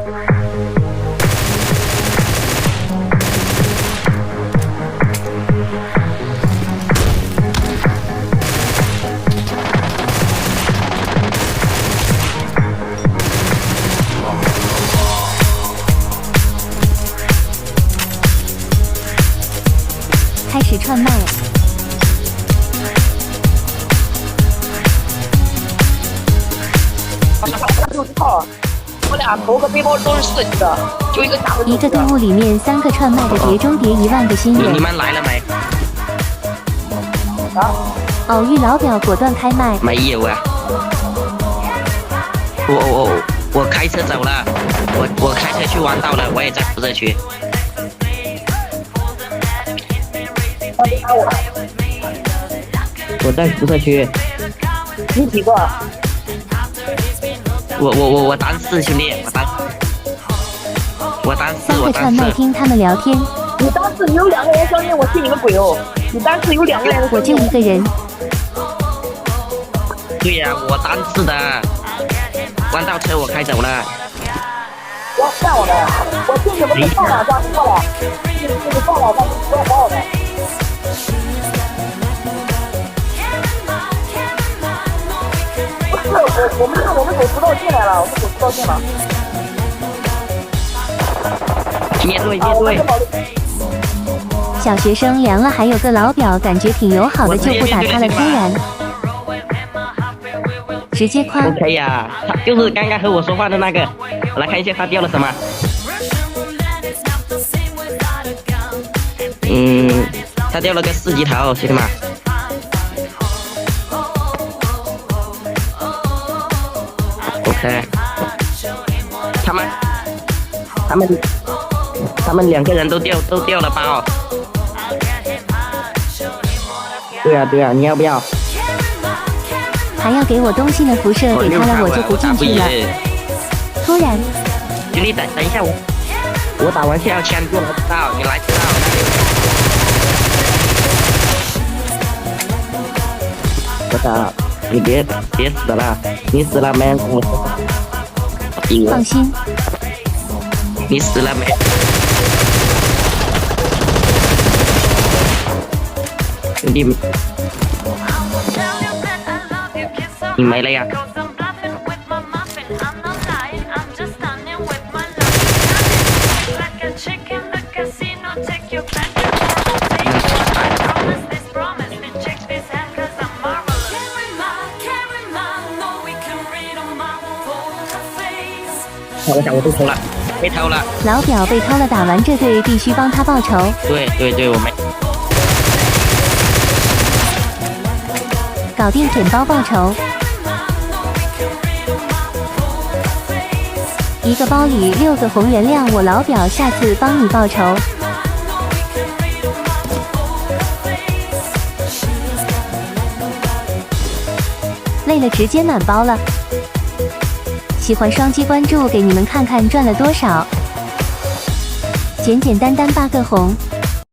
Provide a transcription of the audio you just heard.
开始串麦。我俩头个背包都是4级的，就一个大的。一个队伍里面3个串麦的碟中谍1万个心愿。你们来了没？偶遇老表果断开麦。没有啊。我开车走了，我开车去弯道了，我也在辐射区。我在辐射区。你几个？我单4兄弟，我单4。3个串麦听他们聊天。你单4你有2个人，相信我信你个鬼哦！你单4有2个人，我就1个人。对呀、我单4的，弯道车我开走了。我干我的，我进去不是放2张过了，进去放2张不要跑我的。我们走直道进来了，我们走直道进了。接队。小学生凉了，还有个老表，感觉挺友好的，就不打他了。突然，直接夸。OK 呀，他就是刚刚和我说话的那个。我来看一下他掉了什么。他掉了个4级头，兄弟们。OK， 他们2个人都掉了包。对啊，你要不要？还要给我东西呢，辐射给他了，我就不进去了。突然，兄弟等一下我打完下枪就来知道，你来知道那里。我操！你别死了，你死了没？放心。你死了没？兄弟，你没了呀？我想我被偷了，被偷了。老表被偷了，打完这队必须帮他报仇。对，我没。搞定舔包报仇。一个包里6个红原谅我老表，下次帮你报仇。累了直接暖包了。喜欢双击关注，给你们看看赚了多少。简简单单8个红。